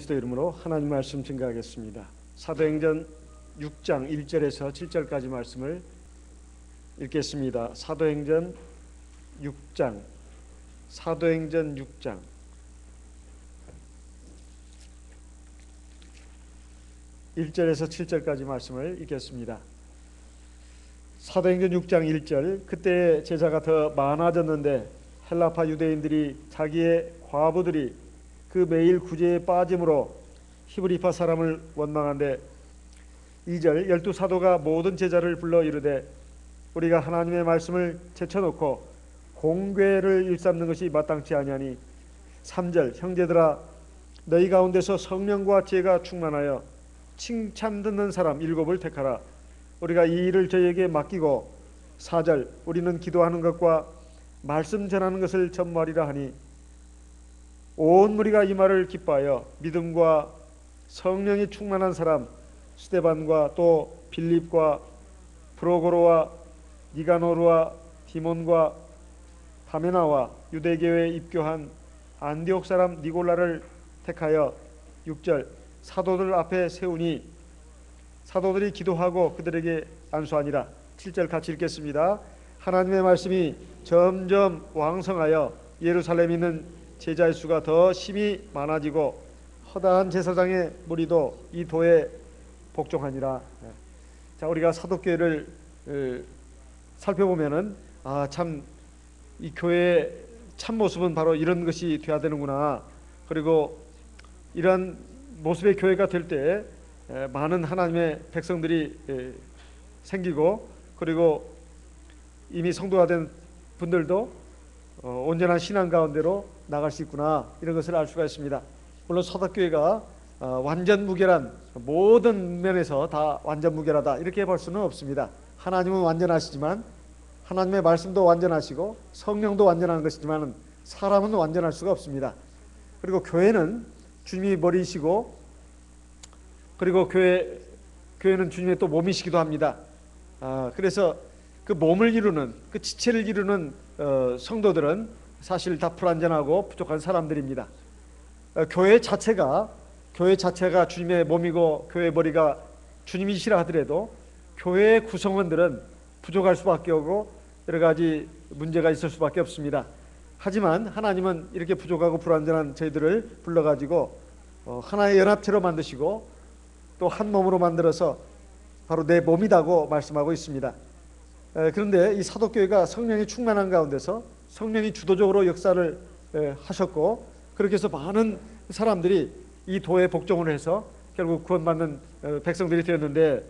그리스도 이름으로 하나님 말씀 증거하겠습니다. 사도행전 6장 1절에서 7절까지 말씀을 읽겠습니다. 사도행전 6장 1절에서 7절까지 말씀을 읽겠습니다. 사도행전 6장 1절. 그때 제자가 더 많아졌는데 헬라파 유대인들이 자기의 과부들이 그 매일 구제에 빠짐으로 히브리파 사람을 원망한데 2절. 12사도가 모든 제자를 불러 이르되 우리가 하나님의 말씀을 제쳐놓고 공궤를 일삼는 것이 마땅치 아니하니 3절. 형제들아 너희 가운데서 성령과 지혜가 충만하여 칭찬 듣는 사람 7을 택하라. 우리가 이 일을 저희에게 맡기고 4절. 우리는 기도하는 것과 말씀 전하는 것을 전무하리라 하니 온 무리가 이 말을 기뻐하여 믿음과 성령이 충만한 사람 스데반과 또 빌립과 프로고로와 니가노르와 디몬과 파메나와 유대교회에 입교한 안디옥 사람 니골라를 택하여 6절. 사도들 앞에 세우니 사도들이 기도하고 그들에게 안수하니라. 7절 같이 읽겠습니다. 하나님의 말씀이 점점 왕성하여 예루살렘에 있는 제자의 수가 더 심히 많아지고 허다한 제사장의 무리도 이 도에 복종하니라. 자, 우리가 사도교회를 살펴보면은 참 이 교회의 참 모습은 바로 이런 것이 되어야 되는구나. 그리고 이런 모습의 교회가 될 때 많은 하나님의 백성들이 생기고 그리고 이미 성도가 된 분들도 온전한 신앙 가운데로 나갈 수 있구나, 이런 것을 알 수가 있습니다. 물론 사도교회가 완전 무결한, 모든 면에서 다 완전 무결하다 이렇게 볼 수는 없습니다. 하나님은 완전하시지만 하나님의 말씀도 완전하시고 성령도 완전한 것이지만 사람은 완전할 수가 없습니다. 그리고 교회는 주님이 머리이시고 그리고 교회는 주님의 또 몸이시기도 합니다. 그래서 그 몸을 이루는, 그 지체를 이루는 성도들은 사실 다 불완전하고 부족한 사람들입니다. 교회 자체가 주님의 몸이고 교회 머리가 주님이시라 하더라도 교회의 구성원들은 부족할 수밖에 없고 여러 가지 문제가 있을 수밖에 없습니다. 하지만 하나님은 이렇게 부족하고 불완전한 저희들을 불러가지고 하나의 연합체로 만드시고 또 한 몸으로 만들어서 바로 내 몸이라고 말씀하고 있습니다. 그런데 이 사도교회가 성령이 충만한 가운데서 성령이 주도적으로 역사를 하셨고 그렇게 해서 많은 사람들이 이 도에 복종을 해서 결국 구원받는 백성들이 되었는데,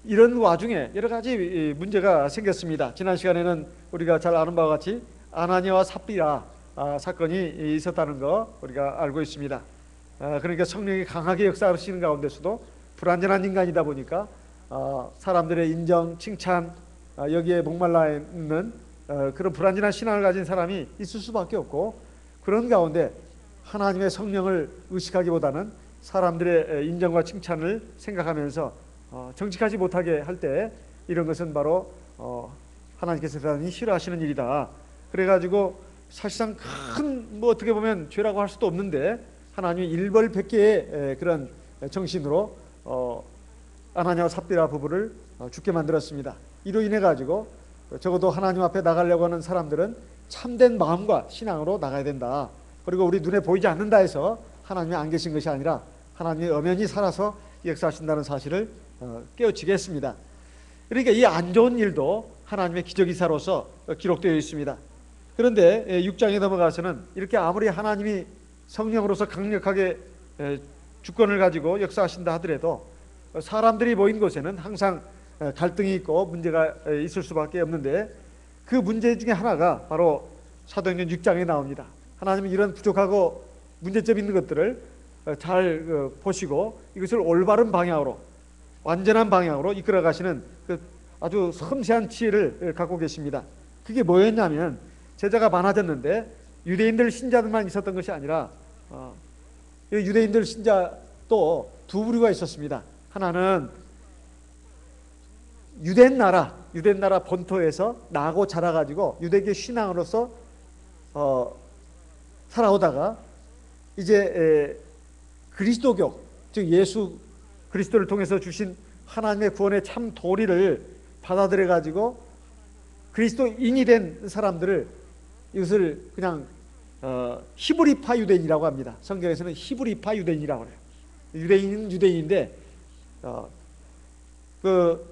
이런 와중에 여러 가지 문제가 생겼습니다. 지난 시간에는 우리가 잘 아는 바와 같이 아나니아와 삽비라 사건이 있었다는 거 우리가 알고 있습니다. 그러니까 성령이 강하게 역사하시는 가운데서도 불완전한 인간이다 보니까 사람들의 인정, 칭찬 여기에 목말라 있는 그런 불완전한 신앙을 가진 사람이 있을 수밖에 없고, 그런 가운데 하나님의 성령을 의식하기보다는 사람들의 인정과 칭찬을 생각하면서 정직하지 못하게 할 때 이런 것은 바로 하나님께서 대단히 싫어하시는 일이다. 그래가지고 사실상 큰 어떻게 보면 죄라고 할 수도 없는데 하나님이 일벌백계의 그런 정신으로 아나니아와 삽비라 부부를 죽게 만들었습니다. 이로 인해 가지고 적어도 하나님 앞에 나가려고 하는 사람들은 참된 마음과 신앙으로 나가야 된다. 그리고 우리 눈에 보이지 않는다 해서 하나님이 안 계신 것이 아니라 하나님이 엄연히 살아서 역사하신다는 사실을 깨우치게 했습니다. 그러니까 이 안 좋은 일도 하나님의 기적이사로서 기록되어 있습니다. 그런데 6장에 넘어가서는 이렇게 아무리 하나님이 성령으로서 강력하게 주권을 가지고 역사하신다 하더라도 사람들이 모인 곳에는 항상 갈등이 있고 문제가 있을 수밖에 없는데, 그 문제 중에 하나가 바로 사도행전 6장에 나옵니다. 하나님은 이런 부족하고 문제점 있는 것들을 잘 보시고 이것을 올바른 방향으로, 완전한 방향으로 이끌어 가시는 그 아주 섬세한 지혜를 갖고 계십니다. 그게 뭐였냐면, 제자가 많아졌는데 유대인들 신자들만 있었던 것이 아니라 유대인들 신자 또 두 부류가 있었습니다. 하나는 유대인 나라 본토에서 나고 자라가지고 유대교 신앙으로서 살아오다가 이제 그리스도교, 즉 예수 그리스도를 통해서 주신 하나님의 구원의 참 도리를 받아들여 가지고 그리스도인이 된 사람들을, 이것을 그냥 히브리파 유대인이라고 합니다. 성경에서는 히브리파 유대인이라고 해요. 유대인은 유대인인데 그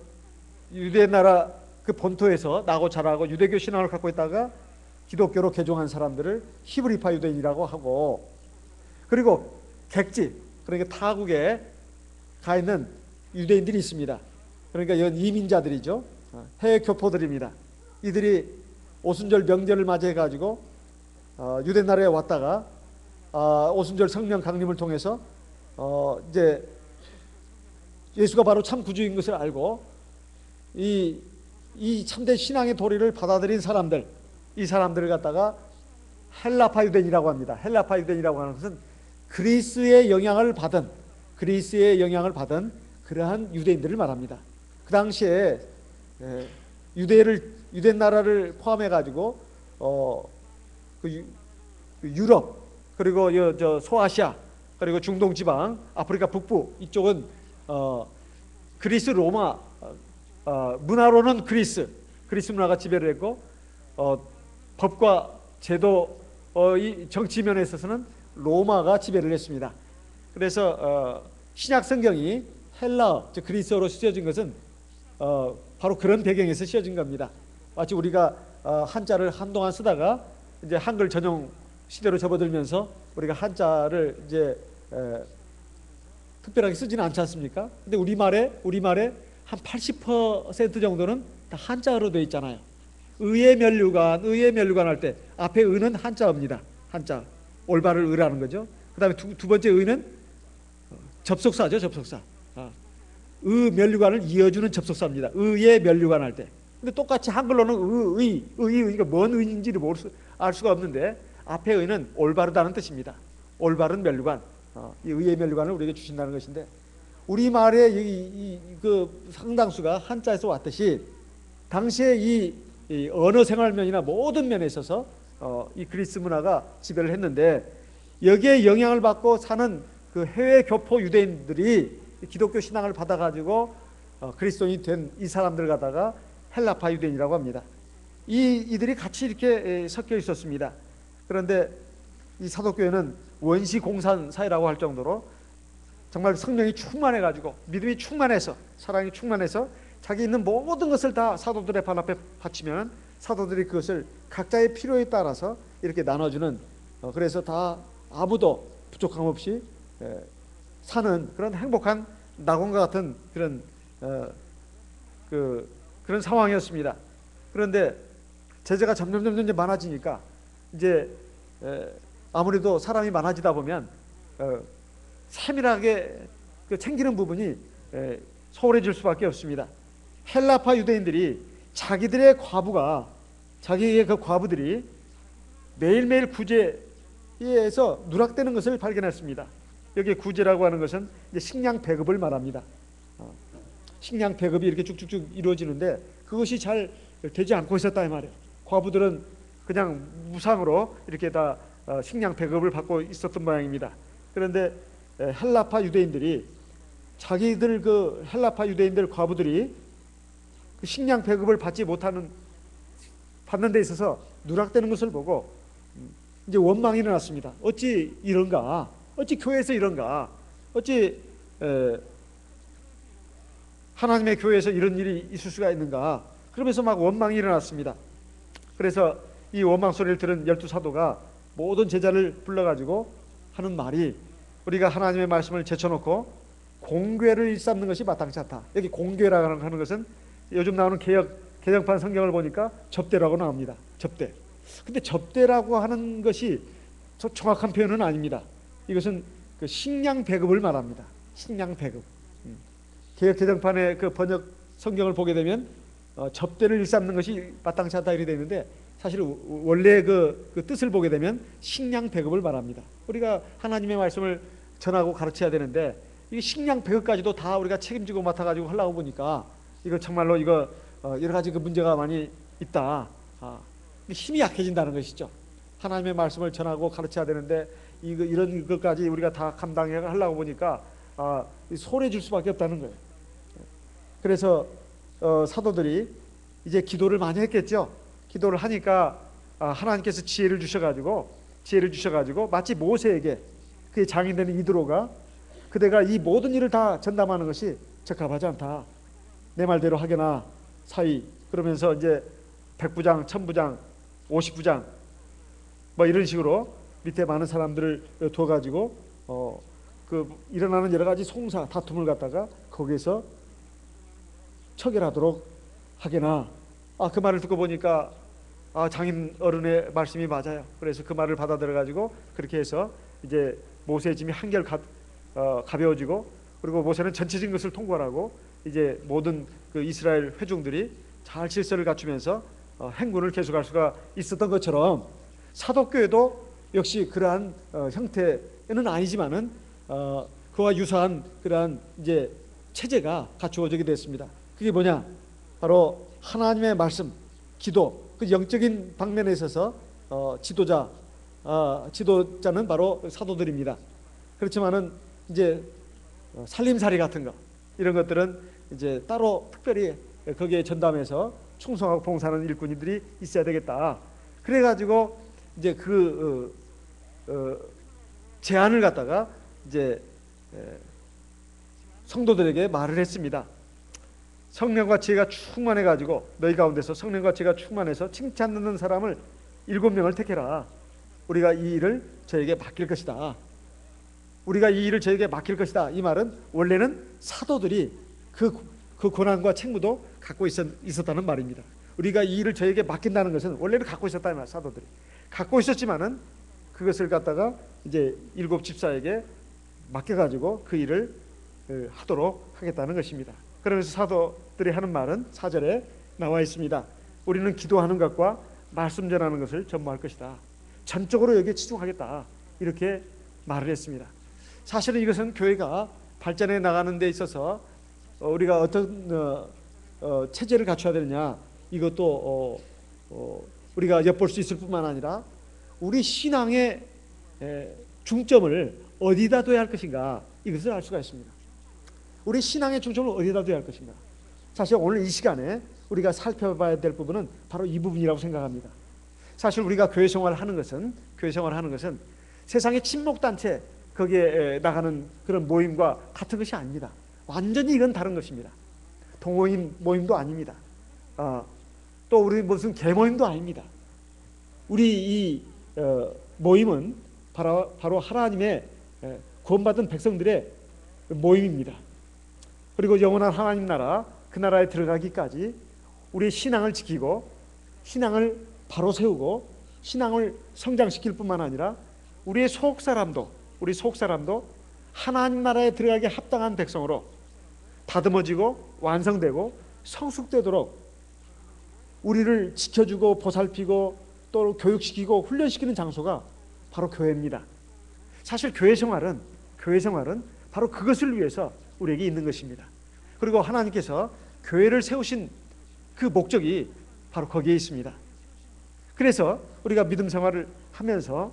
유대 나라 그 본토에서 나고 자라고 유대교 신앙을 갖고 있다가 기독교로 개종한 사람들을 히브리파 유대인이라고 하고, 그리고 객지, 그러니까 타국에 가 있는 유대인들이 있습니다. 그러니까 이건 이민자들이죠. 해외 교포들입니다. 이들이 오순절 명절을 맞이해 가지고 유대 나라에 왔다가 오순절 성령 강림을 통해서 이제 예수가 바로 참 구주인 것을 알고 이 참된 신앙의 도리를 받아들인 사람들, 이 사람들을 갖다가 헬라파 유대인이라고 합니다. 헬라파 유대인이라고 하는 것은 그리스의 영향을 받은 그러한 유대인들을 말합니다. 그 당시에 유대 나라를 포함해 가지고 유럽, 그리고 저 소아시아, 그리고 중동 지방, 아프리카 북부 이쪽은 그리스 로마 문화로는 그리스 문화가 지배를 했고, 법과 제도, 이 정치 면에 있어서는 로마가 지배를 했습니다. 그래서 신약 성경이 헬라어, 즉 그리스어로 쓰여진 것은 바로 그런 배경에서 쓰여진 겁니다. 마치 우리가 한자를 한동안 쓰다가 이제 한글 전용 시대로 접어들면서 우리가 한자를 이제 특별하게 쓰지는 않지 않습니까? 근데 우리말에 한 80% 정도는 다 한자어로 되어 있잖아요. 의의 면류관 할 때 앞에 의는 한자어입니다. 한자, 올바를 의라는 거죠. 그 다음에 두 번째 의는 접속사죠. 접속사. 의 면류관을 이어주는 접속사입니다. 의의 면류관 할 때. 근데 똑같이 한글로는 의가 뭔 의인지를 알 수가 없는데, 앞에 의는 올바르다는 뜻입니다. 올바른 면류관, 이 의의 면류관을 우리에게 주신다는 것인데, 우리말의 그 상당수가 한자에서 왔듯이 당시에 이 언어 생활면이나 모든 면에 있어서 이 그리스 문화가 지배를 했는데, 여기에 영향을 받고 사는 그 해외 교포 유대인들이 기독교 신앙을 받아가지고 그리스도인이 된 이 사람들 갖다가 헬라파 유대인이라고 합니다. 이들이 같이 이렇게 섞여 있었습니다. 그런데 이 사도교회는 원시 공산 사회라고 할 정도로 정말 성령이 충만해가지고, 믿음이 충만해서, 사랑이 충만해서 자기 있는 모든 것을 다 사도들의 발 앞에 바치면 사도들이 그것을 각자의 필요에 따라서 이렇게 나눠주는, 그래서 다 아무도 부족함 없이 사는 그런 행복한 낙원과 같은 그런 상황이었습니다. 그런데 제자가 점점 많아지니까 이제 아무래도 사람이 많아지다 보면 세밀하게 챙기는 부분이 소홀해질 수밖에 없습니다. 헬라파 유대인들이 자기의 그 과부들이 매일매일 구제에서 누락되는 것을 발견했습니다. 여기 구제라고 하는 것은 이제 식량 배급을 말합니다. 식량 배급이 이렇게 쭉쭉쭉 이루어지는데 그것이 잘 되지 않고 있었다 이 말이에요. 과부들은 그냥 무상으로 이렇게 다 식량 배급을 받고 있었던 모양입니다. 그런데 헬라파 유대인들이 자기들 그 헬라파 유대인들 과부들이 그 식량 배급을 받는 데 있어서 누락되는 것을 보고 이제 원망이 일어났습니다. 어찌 이런가? 어찌 교회에서 이런가? 어찌 하나님의 교회에서 이런 일이 있을 수가 있는가? 그러면서 막 원망이 일어났습니다. 그래서 이 원망 소리를 들은 12사도가 모든 제자를 불러가지고 하는 말이, 우리가 하나님의 말씀을 제쳐놓고 공궤를 일삼는 것이 마땅치 않다. 여기 공궤라고 하는 것은 요즘 나오는 개정판 성경을 보니까 접대라고 나옵니다. 접대. 근데 접대라고 하는 것이 정확한 표현은 아닙니다. 이것은 그 식량 배급을 말합니다. 식량 배급. 개정판의 그 번역 성경을 보게 되면 접대를 일삼는 것이 마땅치 않다 이렇게 되어 있는데, 사실 원래 그 뜻을 보게 되면 식량 배급을 말합니다. 우리가 하나님의 말씀을 전하고 가르쳐야 되는데 이 식량 배급까지도 다 우리가 책임지고 맡아가지고 하려고 보니까 이거 정말로 여러 가지 그 문제가 많이 있다. 힘이 약해진다는 것이죠. 하나님의 말씀을 전하고 가르쳐야 되는데 이런 것까지 우리가 다 감당해 하려고 보니까 소홀해질 수밖에 없다는 거예요. 그래서 사도들이 이제 기도를 많이 했겠죠. 기도를 하니까 하나님께서 지혜를 주셔가지고 마치 모세에게 그의 장인되는 이드로가 그대가 이 모든 일을 다 전담하는 것이 적합하지 않다. 내 말대로 하게나 사이. 그러면서 이제 100부장, 1000부장, 50부장 뭐 이런 식으로 밑에 많은 사람들을 둬가지고 그 일어나는 여러 가지 송사 다툼을 갖다가 거기에서 처결하도록 하게나. 그 말을 듣고 보니까 장인 어른의 말씀이 맞아요. 그래서 그 말을 받아들여 가지고 그렇게 해서 이제 모세의 짐이 한결 가벼워지고, 그리고 모세는 전체적인 것을 통과하고 이제 모든 그 이스라엘 회중들이 잘 질서를 갖추면서 행군을 계속할 수가 있었던 것처럼 사도교회도 역시 그러한 형태는 아니지만은 그와 유사한 그러한 이제 체제가 갖추어지게 됐습니다. 그게 뭐냐? 바로 하나님의 말씀, 기도, 그 영적인 방면에 있어서 지도자는 바로 사도들입니다. 그렇지만은 이제 살림살이 같은 거 이런 것들은 이제 따로 특별히 거기에 전담해서 충성하고 봉사하는 일꾼이들이 있어야 되겠다. 그래가지고 이제 그 제안을 갖다가 이제 성도들에게 말을 했습니다. 성령과 지혜가 충만해가지고 너희 가운데서 성령과 지혜가 충만해서 칭찬 듣는 사람을 7명을 택해라. 우리가 이 일을 저에게 맡길 것이다. 우리가 이 일을 저에게 맡길 것이다. 이 말은 원래는 사도들이 그 권한과 책무도 갖고 있었다는 말입니다. 우리가 이 일을 저에게 맡긴다는 것은 원래는 갖고 있었다는 말. 사도들이 갖고 있었지만은 그것을 갖다가 이제 7 집사에게 맡겨가지고 그 일을 하도록 하겠다는 것입니다. 그러면서 사도들이 하는 말은 4절에 나와 있습니다. 우리는 기도하는 것과 말씀 전하는 것을 전무할 것이다. 전적으로 여기에 치중하겠다. 이렇게 말을 했습니다. 사실은 이것은 교회가 발전해 나가는 데 있어서 우리가 어떤 체제를 갖춰야 되느냐, 이것도 우리가 엿볼 수 있을 뿐만 아니라 우리 신앙의 중점을 어디다 둬야 할 것인가, 이것을 알 수가 있습니다. 우리 신앙의 중점을 어디다 둬야 할 것인가. 사실 오늘 이 시간에 우리가 살펴봐야 될 부분은 바로 이 부분이라고 생각합니다. 사실 우리가 교회 생활을 하는 것은 세상의 친목단체 거기에 나가는 그런 모임과 같은 것이 아닙니다. 완전히 이건 다른 것입니다. 동호인 모임도 아닙니다. 또 우리 무슨 개모임도 아닙니다. 우리 이 모임은 바로 하나님의 구원받은 백성들의 모임입니다. 그리고 영원한 하나님 나라, 그 나라에 들어가기까지 우리의 신앙을 지키고 신앙을 바로 세우고 신앙을 성장시킬 뿐만 아니라 우리 속 사람도 하나님 나라에 들어가기 합당한 백성으로 다듬어지고 완성되고 성숙되도록 우리를 지켜주고 보살피고 또 교육시키고 훈련시키는 장소가 바로 교회입니다. 사실 교회 생활은 바로 그것을 위해서 우리에게 있는 것입니다. 그리고 하나님께서 교회를 세우신 그 목적이 바로 거기에 있습니다. 그래서 우리가 믿음 생활을 하면서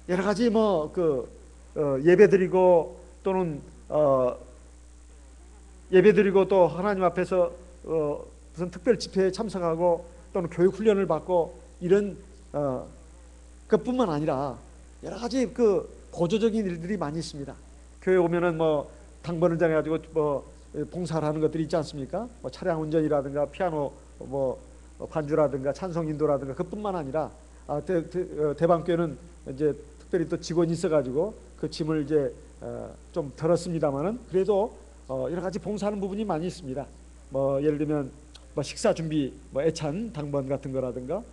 여러 가지 예배드리고 또는 예배드리고 또 하나님 앞에서 무슨 특별 집회에 참석하고 또는 교육 훈련을 받고 이런 그뿐만 아니라 여러 가지 그 보조적인 일들이 많이 있습니다. 교회 오면은 당번을 정해가지고 봉사를 하는 것들이 있지 않습니까? 차량 운전이라든가 피아노 반주라든가 찬송 인도라든가 그뿐만 아니라 대방교회는 이제 특별히 또 직원이 있어가지고 그 짐을 이제 좀 덜었습니다만은 그래도 여러 가지 봉사하는 부분이 많이 있습니다. 예를 들면 식사 준비, 애찬 당번 같은 거라든가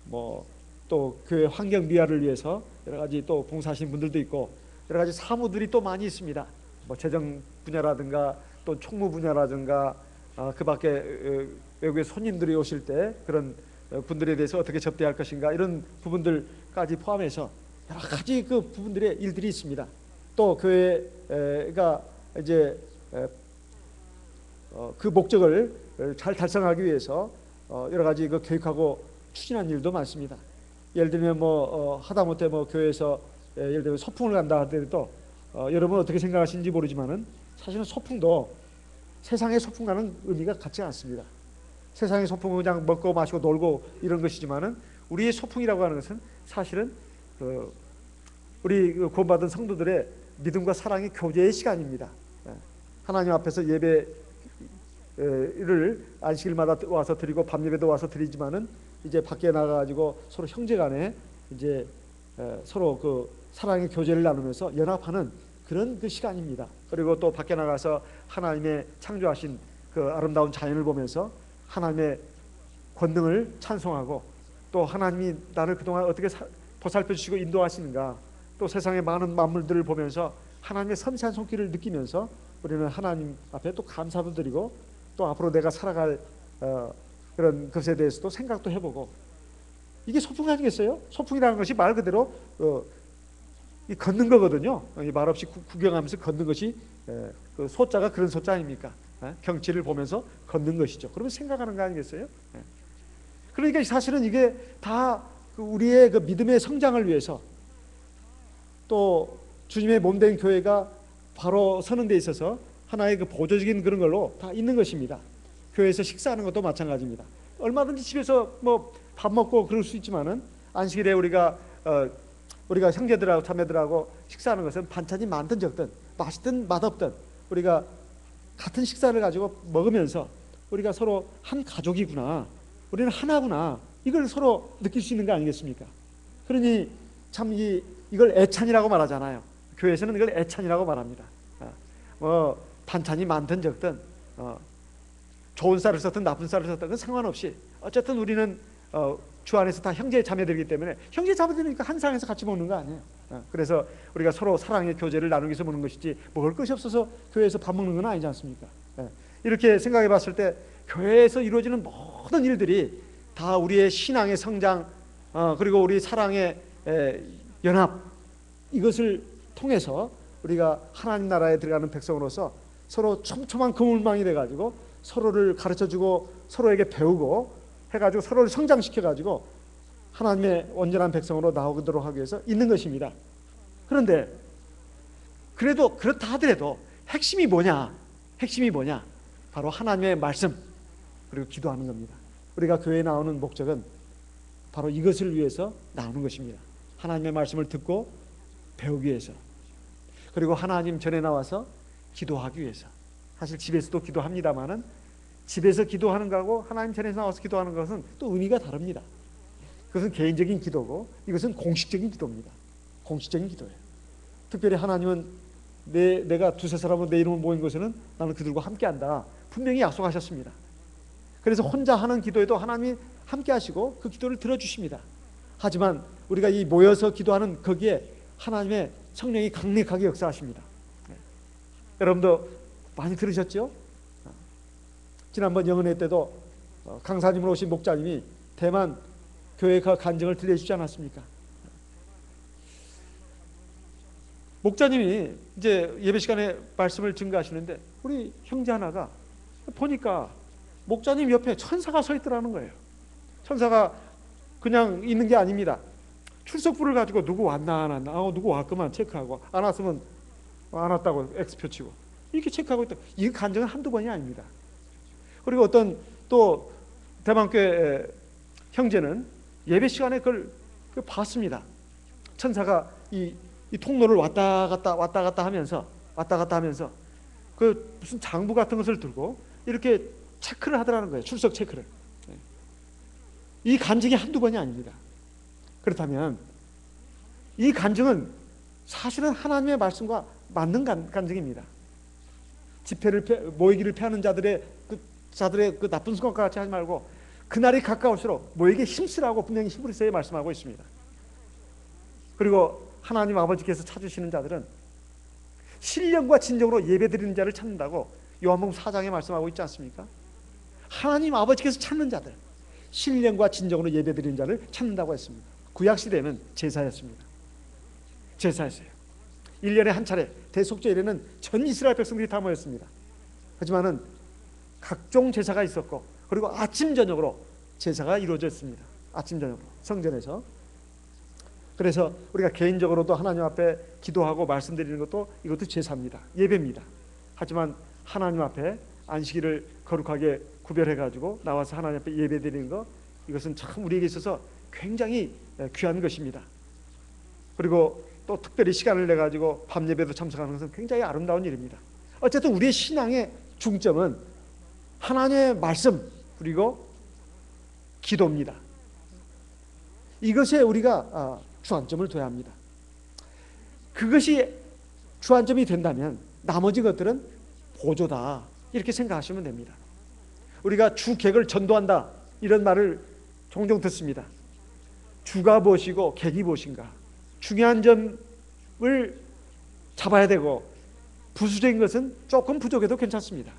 또 교회 환경 미화를 위해서 여러 가지 또 봉사하시는 분들도 있고 여러 가지 사무들이 또 많이 있습니다. 재정 분야라든가 또 총무 분야라든가 그 밖에 외국의 손님들이 오실 때 그런 분들에 대해서 어떻게 접대할 것인가 이런 부분들까지 포함해서 여러 가지 그 부분들의 일들이 있습니다. 또 교회가 이제 그 목적을 잘 달성하기 위해서 여러 가지 그 교육하고 추진한 일도 많습니다. 예를 들면 하다못해 교회에서 예를 들면 소풍을 간다 하더라도 여러분 어떻게 생각하시는지 모르지만은 사실은 소풍도 세상의 소풍과는 의미가 같지 않습니다. 세상의 소풍은 그냥 먹고 마시고 놀고 이런 것이지만은 우리의 소풍이라고 하는 것은 사실은 우리 구원받은 성도들의 믿음과 사랑의 교제의 시간입니다. 하나님 앞에서 예배를 안식일마다 와서 드리고 밤 예배도 와서 드리지만은 이제 밖에 나가가지고 서로 형제간에 이제 서로 그 사랑의 교제를 나누면서 연합하는 그런 그 시간입니다. 그리고 또 밖에 나가서 하나님의 창조하신 그 아름다운 자연을 보면서 하나님의 권능을 찬송하고 또 하나님이 나를 그동안 어떻게 보살펴 주시고 인도하시는가, 또 세상의 많은 만물들을 보면서 하나님의 섬세한 손길을 느끼면서 우리는 하나님 앞에 또 감사도 드리고 또 앞으로 내가 살아갈 그런 것에 대해서도 생각도 해보고, 이게 소풍 아니겠어요? 소풍이라는 것이 말 그대로 이 걷는 거거든요. 말없이 구경하면서 걷는 것이 그 소자가 그런 소자 아닙니까? 경치를 보면서 걷는 것이죠. 그러면 생각하는 거 아니겠어요? 그러니까 사실은 이게 다 우리의 그 믿음의 성장을 위해서, 또 주님의 몸된 교회가 바로 서는 데 있어서 하나의 그 보조적인 그런 걸로 다 있는 것입니다. 교회에서 식사하는 것도 마찬가지입니다. 얼마든지 집에서 뭐 밥 먹고 그럴 수 있지만은 안식일에 우리가 형제들하고 자매들하고 식사하는 것은 반찬이 많든 적든 맛있든 맛없든 우리가 같은 식사를 가지고 먹으면서 우리가 서로 한 가족이구나, 우리는 하나구나, 이걸 서로 느낄 수 있는 거 아니겠습니까? 그러니 참 이걸 애찬이라고 말하잖아요. 교회에서는 이걸 애찬이라고 말합니다. 뭐 반찬이 많든 적든 좋은 쌀을 썼든 나쁜 쌀을 썼든 그건 상관없이 어쨌든 우리는 주 안에서 다 형제 자매들이기 때문에 형제 자매들이니까 한 상에서 같이 먹는 거 아니에요. 그래서 우리가 서로 사랑의 교제를 나누기 위해서 먹는 것이지 먹을 것이 없어서 교회에서 밥 먹는 건 아니지 않습니까? 이렇게 생각해 봤을 때 교회에서 이루어지는 모든 일들이 다 우리의 신앙의 성장, 그리고 우리 사랑의 연합, 이것을 통해서 우리가 하나님 나라에 들어가는 백성으로서 서로 촘촘한 그물망이 돼가지고 서로를 가르쳐주고 서로에게 배우고 해가지고 서로를 성장시켜가지고 하나님의 온전한 백성으로 나오도록 하기 위해서 있는 것입니다. 그런데 그래도 그렇다 하더라도 핵심이 뭐냐? 바로 하나님의 말씀 그리고 기도하는 겁니다. 우리가 교회에 나오는 목적은 바로 이것을 위해서 나오는 것입니다. 하나님의 말씀을 듣고 배우기 위해서, 그리고 하나님 전에 나와서 기도하기 위해서. 사실 집에서도 기도합니다마는 집에서 기도하는 거하고 하나님 전에 나와서 기도하는 것은 또 의미가 다릅니다. 그것은 개인적인 기도고 이것은 공식적인 기도입니다. 공식적인 기도예요. 특별히 하나님은 내가 두세 사람으로 내 이름을 모인 곳에는 나는 그들과 함께한다, 분명히 약속하셨습니다. 그래서 혼자 하는 기도에도 하나님이 함께 하시고 그 기도를 들어주십니다. 하지만 우리가 이 모여서 기도하는 거기에 하나님의 성령이 강력하게 역사하십니다. 여러분도 많이 들으셨죠? 지난번 영은회 때도 강사님으로 오신 목자님이 대만 교회 간증을 들려주지 않았습니까? 목자님이 이제 예배 시간에 말씀을 증거하시는데 우리 형제 하나가 보니까 목자님 옆에 천사가 서 있더라는 거예요. 천사가 그냥 있는 게 아닙니다. 출석부를 가지고 누구 왔나 안 왔나, 누구 왔구만 체크하고, 안 왔으면 안 왔다고 X표 치고 이렇게 체크하고 있다. 이 간증은 한두 번이 아닙니다. 그리고 어떤 또 대만교회 형제는 예배 시간에 그걸 봤습니다. 천사가 이 통로를 왔다 갔다 하면서 그 무슨 장부 같은 것을 들고 이렇게 체크를 하더라는 거예요. 출석 체크를. 이 간증이 한두 번이 아닙니다. 그렇다면 이 간증은 사실은 하나님의 말씀과 맞는 간증입니다. 모이기를 피하는 자들의 그 나쁜 습관과 같이 하지 말고 그날이 가까울수록 모이기에 힘쓰라고 분명히 히브리서에 말씀하고 있습니다. 그리고 하나님 아버지께서 찾으시는 자들은 신령과 진정으로 예배드리는 자를 찾는다고 요한복음 4장에 말씀하고 있지 않습니까? 하나님 아버지께서 찾는 자들, 신령과 진정으로 예배드리는 자를 찾는다고 했습니다. 구약시대에는 제사였습니다. 제사였어요. 1년에 한 차례 대속죄일에는 전 이스라엘 백성들이 다 모였습니다. 하지만은 각종 제사가 있었고, 그리고 아침 저녁으로 제사가 이루어졌습니다. 아침 저녁으로 성전에서. 그래서 우리가 개인적으로도 하나님 앞에 기도하고 말씀드리는 것도 이것도 제사입니다. 예배입니다. 하지만 하나님 앞에 안식일을 거룩하게 구별해 가지고 나와서 하나님 앞에 예배드리는 것, 이것은 참 우리에게 있어서 굉장히 귀한 것입니다. 그리고 또 특별히 시간을 내 가지고 밤 예배도 참석하는 것은 굉장히 아름다운 일입니다. 어쨌든 우리의 신앙의 중점은 하나님의 말씀 그리고 기도입니다. 이것에 우리가 주안점을 둬야 합니다. 그것이 주안점이 된다면 나머지 것들은 보조다, 이렇게 생각하시면 됩니다. 우리가 주객을 전도한다, 이런 말을 종종 듣습니다. 주가 무엇이고 객이 무엇인가, 중요한 점을 잡아야 되고 부수적인 것은 조금 부족해도 괜찮습니다.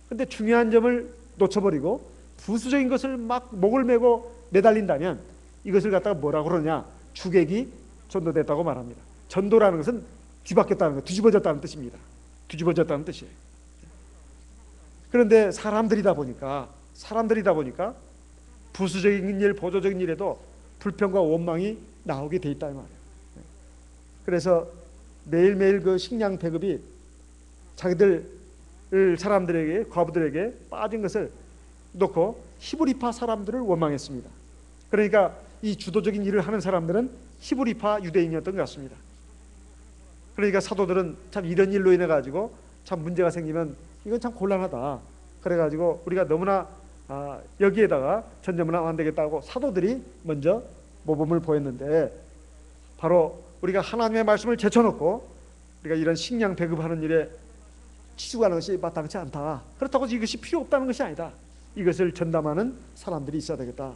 그런데 중요한 점을 놓쳐버리고 부수적인 것을 막 목을 메고 매달린다면 이것을 갖다가 뭐라고 그러냐, 주객이 전도됐다고 말합니다. 전도라는 것은 뒤바뀌었다는 것, 뒤집어졌다는 뜻입니다. 뒤집어졌다는 뜻이에요. 그런데 사람들이다 보니까 부수적인 일, 보조적인 일에도 불평과 원망이 나오게 돼 있다 이 말이에요. 그래서 매일매일 그 식량 배급이 자기들 사람들에게, 과부들에게 빠진 것을 놓고 히브리파 사람들을 원망했습니다. 그러니까 이 주도적인 일을 하는 사람들은 히브리파 유대인이었던 것 같습니다. 그러니까 사도들은 참 이런 일로 인해 가지고 참 문제가 생기면 이건 참 곤란하다, 그래가지고 우리가 너무나 여기에다가 전념을 하면 안 되겠다고 사도들이 먼저 모범을 보였는데, 바로 우리가 하나님의 말씀을 제쳐놓고 우리가 이런 식량 배급하는 일에 치중하는 것이 마땅치 않다. 그렇다고 이것이 필요 없다는 것이 아니다. 이것을 전담하는 사람들이 있어야 되겠다.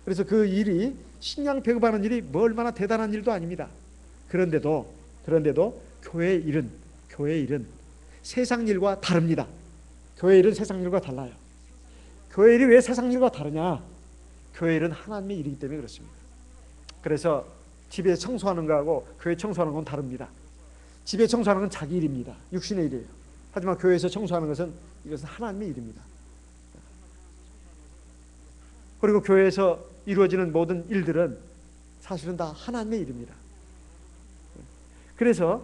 그래서 그 일이, 식량 배급하는 일이 뭐 얼마나 대단한 일도 아닙니다. 그런데도 교회의 일은 세상 일과 다릅니다. 교회 일은 세상 일과 달라요. 교회 일이 왜 세상 일과 다르냐? 교회 일은 하나님의 일이기 때문에 그렇습니다. 그래서 집에 청소하는 거하고 교회 청소하는 건 다릅니다. 집에 청소하는 건 자기 일입니다. 육신의 일이에요. 하지만 교회에서 청소하는 것은, 이것은 하나님의 일입니다. 그리고 교회에서 이루어지는 모든 일들은 사실은 다 하나님의 일입니다. 그래서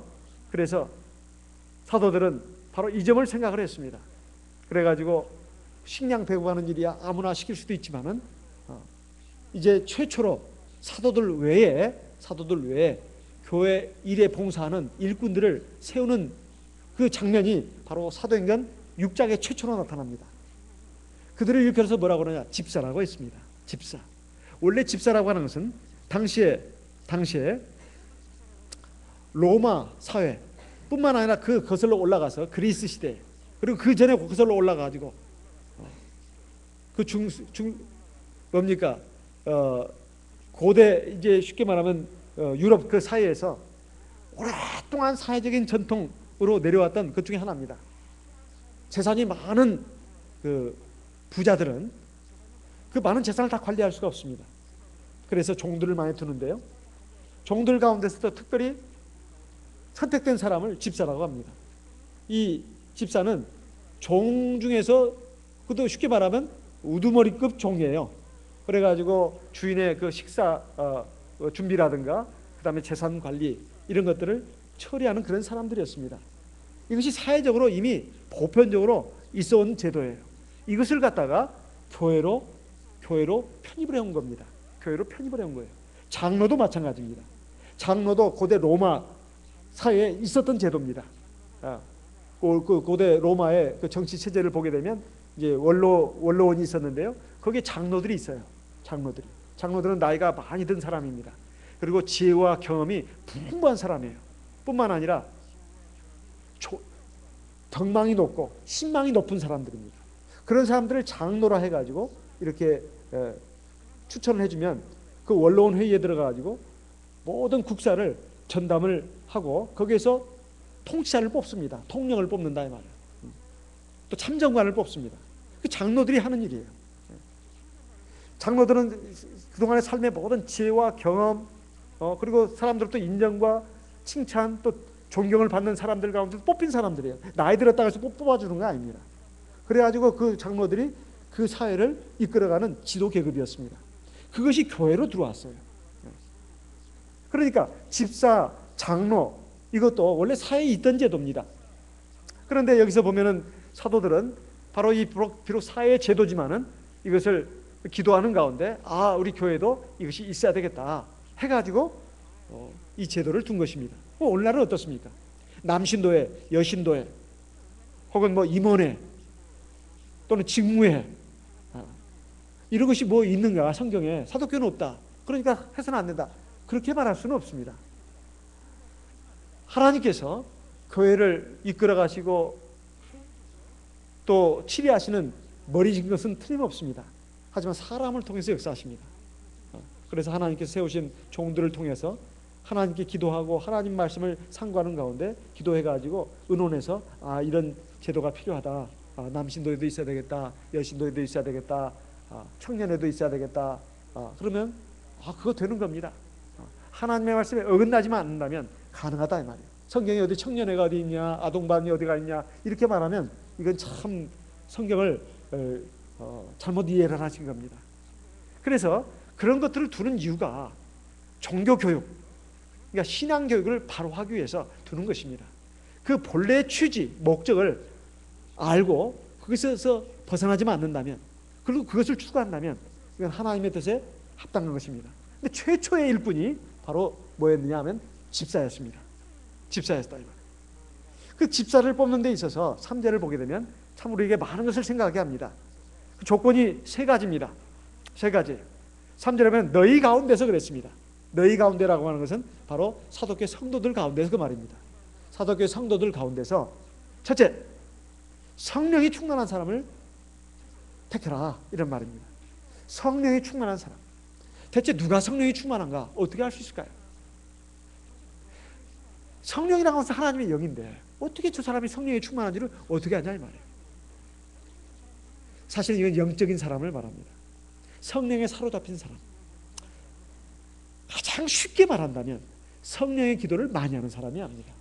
사도들은 바로 이 점을 생각을 했습니다. 그래가지고 식량 배급하는 일이야 아무나 시킬 수도 있지만은 이제 최초로 사도들 외에 교회 일에 봉사하는 일꾼들을 세우는 그 장면이 바로 사도행전 6장에 최초로 나타납니다. 그들을 일컬어서 뭐라고 그러냐, 집사라고 했습니다. 집사. 원래 집사라고 하는 것은 당시에 로마 사회 뿐만 아니라 그 거슬러 올라가서 그리스 시대, 그리고 그 전에 거슬러 올라가지고 그 고대, 이제 쉽게 말하면 유럽 그 사이에서 오랫동안 사회적인 전통으로 내려왔던 것 중에 하나입니다. 재산이 많은 그 부자들은 그 많은 재산을 다 관리할 수가 없습니다. 그래서 종들을 많이 두는데요, 종들 가운데서도 특별히 선택된 사람을 집사라고 합니다. 이 집사는 종 중에서, 그것도 쉽게 말하면 우두머리급 종이에요. 그래가지고 주인의 그 식사 준비라든가 그 다음에 재산 관리, 이런 것들을 처리하는 그런 사람들이었습니다. 이것이 사회적으로 이미 보편적으로 있어온 제도예요. 이것을 갖다가 교회로 편입을 해온 겁니다. 교회로 편입을 해온 거예요. 장로도 마찬가지입니다. 장로도 고대 로마 사회에 있었던 제도입니다. 그 고대 로마의 그 정치 체제를 보게 되면 이제 원로원이 있었는데요, 거기에 장로들이 있어요. 장로들은 나이가 많이 든 사람입니다. 그리고 지혜와 경험이 풍부한 사람이에요. 뿐만 아니라 덕망이 높고 신망이 높은 사람들입니다. 그런 사람들을 장로라 해가지고 이렇게 추천을 해주면 그 원로원 회의에 들어가가지고 모든 국사를 전담을 하고 거기에서 통치자를 뽑습니다. 통령을 뽑는다 이 말이에요. 또 참정관을 뽑습니다. 그 장로들이 하는 일이에요. 장로들은 그동안의 삶의 모든 지혜와 경험, 그리고 사람들도 인정과 칭찬, 또 존경을 받는 사람들 가운데 뽑힌 사람들이에요. 나이 들었다고 해서 뽑아주는 거 아닙니다. 그래가지고 그 장로들이 그 사회를 이끌어가는 지도 계급이었습니다. 그것이 교회로 들어왔어요. 그러니까 집사, 장로 이것도 원래 사회에 있던 제도입니다. 그런데 여기서 보면은 사도들은 바로 이 비록 사회의 제도지만은 이것을 기도하는 가운데 우리 교회도 이것이 있어야 되겠다 해가지고 이 제도를 둔 것입니다. 오늘날은 어떻습니까? 남신도회, 여신도회, 혹은 임원회 또는 직무회 이런 것이 있는가? 성경에. 사도교회는 없다. 그러니까 해서는 안 된다. 그렇게 말할 수는 없습니다. 하나님께서 교회를 이끌어 가시고 또 치리하시는 머리진 것은 틀림없습니다. 하지만 사람을 통해서 역사하십니다. 그래서 하나님께서 세우신 종들을 통해서 하나님께 기도하고 하나님 말씀을 상고하는 가운데 기도해가지고 의논해서 이런 제도가 필요하다. 남신도에도 있어야 되겠다. 여신도에도 있어야 되겠다. 청년에도 있어야 되겠다. 그러면 그거 되는 겁니다. 하나님의 말씀에 어긋나지만 않는다면 가능하다 이 말이에요. 성경에 어디 청년회가 어디 있냐, 아동반이 어디가 있냐 이렇게 말하면 이건 참 성경을 잘못 이해를 하신 겁니다. 그래서 그런 것들을 두는 이유가 종교교육, 그러니까 신앙교육을 바로 하기 위해서 두는 것입니다. 그 본래의 취지, 목적을 알고 거기서 벗어나지만 않는다면, 그리고 그것을 추구한다면 이건 하나님의 뜻에 합당한 것입니다. 근데 최초의 일꾼이 바로 뭐였느냐 하면 집사였습니다. 집사였다. 그 집사를 뽑는 데 있어서 3절을 보게 되면 참 우리에게 많은 것을 생각하게 합니다. 그 조건이 세 가지입니다. 세 가지. 3절에 보면 너희 가운데서 그랬습니다. 너희 가운데라고 하는 것은 바로 사도교회 성도들 가운데서 그 말입니다. 사도교회 성도들 가운데서 첫째, 성령이 충만한 사람을 택해라 이런 말입니다. 성령이 충만한 사람. 대체 누가 성령이 충만한가? 어떻게 알 수 있을까요? 성령이라고 해서 하나님의 영인데 어떻게 저 사람이 성령이 충만한지를 어떻게 아냐 이 말이에요. 사실 이건 영적인 사람을 말합니다. 성령에 사로잡힌 사람. 가장 쉽게 말한다면 성령의 기도를 많이 하는 사람이 아닙니다.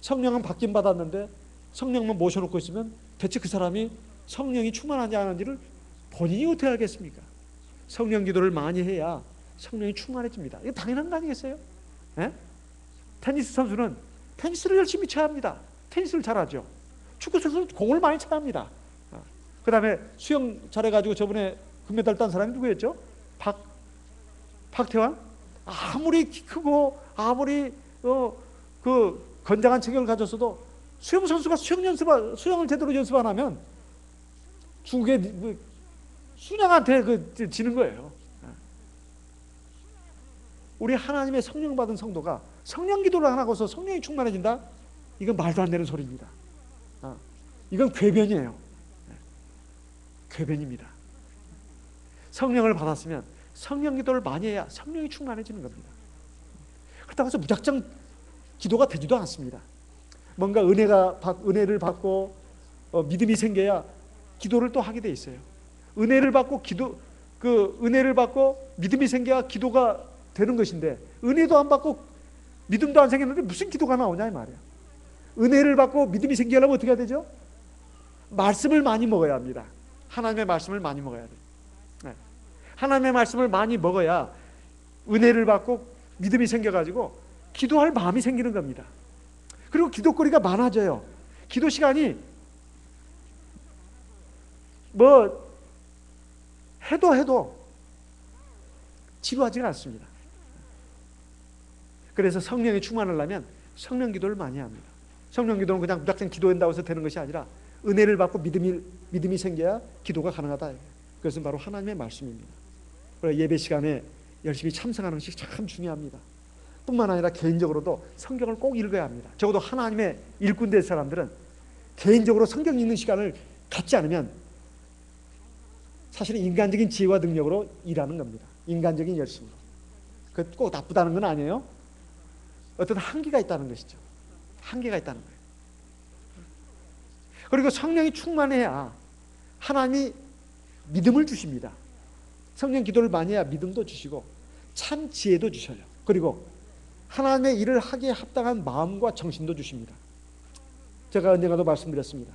성령은 받긴 받았는데 성령만 모셔놓고 있으면 대체 그 사람이 성령이 충만한지 안 하는지를 본인이 어떻게 알겠습니까? 성령 기도를 많이 해야 성령이 충만해집니다. 이거 당연한 거 아니겠어요? 에? 테니스 선수는 테니스를 열심히 쳐야 합니다. 테니스를 잘하죠. 축구 선수는 공을 많이 쳐야 합니다. 그 다음에 수영 잘해가지고 저번에 금메달 딴 사람이 누구였죠? 박태환? 아무리 키 크고 아무리 그 건장한 체격을 가졌어도 수영 선수가 수영을 제대로 연습 안 하면 중국의 순양한테 지는 거예요. 우리 하나님의 성령 받은 성도가 성령 기도를 안 하고서 성령이 충만해진다? 이건 말도 안 되는 소리입니다. 이건 궤변이에요. 궤변입니다. 성령을 받았으면 성령 기도를 많이 해야 성령이 충만해지는 겁니다. 그렇다고 해서 무작정 기도가 되지도 않습니다. 뭔가 은혜를 받고 믿음이 생겨야 기도를 또 하게 돼 있어요. 은혜를 받고 은혜를 받고 믿음이 생겨야 기도가 되는 것인데 은혜도 안 받고 믿음도 안 생겼는데 무슨 기도가 나오냐 이 말이에요. 은혜를 받고 믿음이 생기려면 어떻게 해야 되죠? 말씀을 많이 먹어야 합니다. 하나님의 말씀을 많이 먹어야 돼요. 네. 하나님의 말씀을 많이 먹어야 은혜를 받고 믿음이 생겨가지고 기도할 마음이 생기는 겁니다. 그리고 기도거리가 많아져요. 기도 시간이 해도 지루하지가 않습니다. 그래서 성령이 충만하려면 성령 기도를 많이 합니다. 성령 기도는 그냥 무작정 기도한다고 해서 되는 것이 아니라 은혜를 받고 믿음이 생겨야 기도가 가능하다. 그것은 바로 하나님의 말씀입니다. 그래서 예배 시간에 열심히 참석하는 것이 참 중요합니다. 뿐만 아니라 개인적으로도 성경을 꼭 읽어야 합니다. 적어도 하나님의 일꾼 될 사람들은 개인적으로 성경 읽는 시간을 갖지 않으면 사실은 인간적인 지혜와 능력으로 일하는 겁니다. 인간적인 열심으로. 그 꼭 나쁘다는 건 아니에요. 어떤 한계가 있다는 것이죠. 한계가 있다는 거예요. 그리고 성령이 충만해야 하나님이 믿음을 주십니다. 성령 기도를 많이 해야 믿음도 주시고 참 지혜도 주셔요. 그리고 하나님의 일을 하기에 합당한 마음과 정신도 주십니다. 제가 언젠가도 말씀드렸습니다.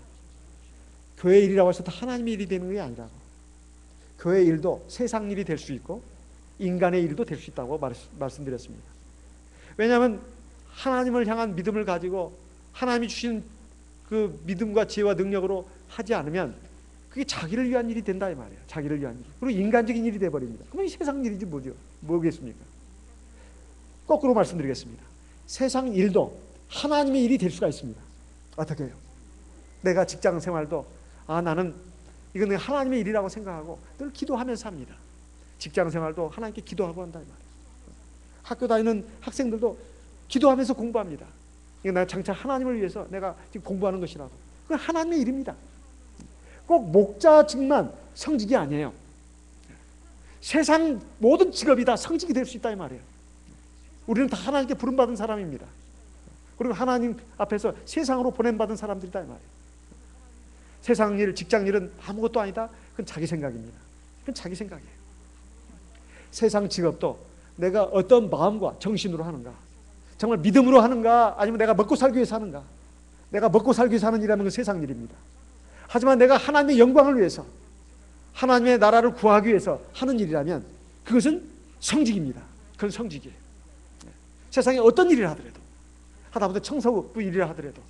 교회 일이라고 해서 다 하나님의 일이 되는 게 아니라고. 교회 일도 세상 일이 될 수 있고 인간의 일도 될 수 있다고 말씀드렸습니다. 왜냐하면 하나님을 향한 믿음을 가지고 하나님이 주신 그 믿음과 지혜와 능력으로 하지 않으면 그게 자기를 위한 일이 된다 이 말이에요. 자기를 위한 일. 그리고 인간적인 일이 돼버립니다. 그러면 세상 일이지 뭐겠습니까? 거꾸로 말씀드리겠습니다. 세상 일도 하나님의 일이 될 수가 있습니다. 어떻게 해요? 내가 직장 생활도 나는 이건 하나님의 일이라고 생각하고 늘 기도하면서 합니다. 직장 생활도 하나님께 기도하고 한다 이 말이에요. 학교 다니는 학생들도 기도하면서 공부합니다. 이거 내가 장차 하나님을 위해서 내가 지금 공부하는 것이라고. 그건 하나님의 일입니다. 꼭 목자직만 성직이 아니에요. 세상 모든 직업이 다 성직이 될 수 있다 이 말이에요. 우리는 다 하나님께 부름받은 사람입니다. 그리고 하나님 앞에서 세상으로 보냄받은 사람들이다 이 말이에요. 세상 일, 직장 일은 아무것도 아니다. 그건 자기 생각입니다. 그건 자기 생각이에요. 세상 직업도 내가 어떤 마음과 정신으로 하는가, 정말 믿음으로 하는가, 아니면 내가 먹고 살기 위해서 하는가. 내가 먹고 살기 위해서 하는 일이라면 그건 세상 일입니다. 하지만 내가 하나님의 영광을 위해서, 하나님의 나라를 구하기 위해서 하는 일이라면 그것은 성직입니다. 그건 성직이에요. 세상에 어떤 일을 하더라도, 하다못해 청소부 일을 하더라도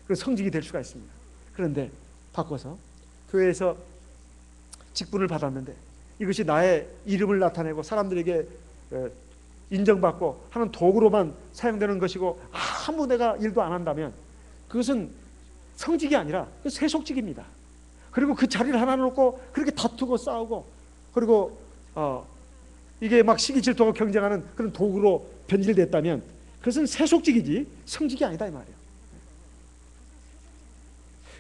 그 성직이 될 수가 있습니다. 그런데 바꿔서 교회에서 직분을 받았는데 이것이 나의 이름을 나타내고 사람들에게 인정받고 하는 도구로만 사용되는 것이고 아무 내가 일도 안 한다면 그것은 성직이 아니라 세속직입니다. 그리고 그 자리를 하나 놓고 그렇게 다투고 싸우고 그리고 이게 막 시기 질투하고 경쟁하는 그런 도구로 변질됐다면 그것은 세속직이지 성직이 아니다 이 말이에요.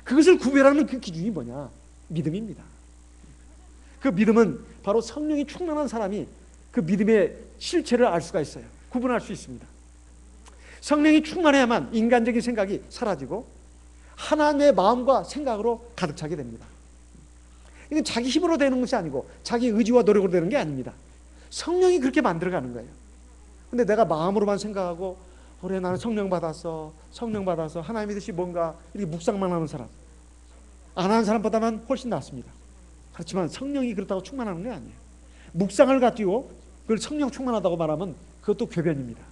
그것을 구별하는 그 기준이 뭐냐? 믿음입니다. 그 믿음은 바로 성령이 충만한 사람이 그 믿음의 실체를 알 수가 있어요. 구분할 수 있습니다. 성령이 충만해야만 인간적인 생각이 사라지고 하나님의 마음과 생각으로 가득 차게 됩니다. 이건 자기 힘으로 되는 것이 아니고 자기 의지와 노력으로 되는 게 아닙니다. 성령이 그렇게 만들어가는 거예요. 근데 내가 마음으로만 생각하고 그래 나는 성령 받았어 하나님의 뜻이 뭔가 이렇게 묵상만 하는 사람, 안 하는 사람보다는 훨씬 낫습니다. 그렇지만 성령이 그렇다고 충만하는 게 아니에요. 묵상을 가지고 그걸 성령 충만하다고 말하면 그것도 궤변입니다.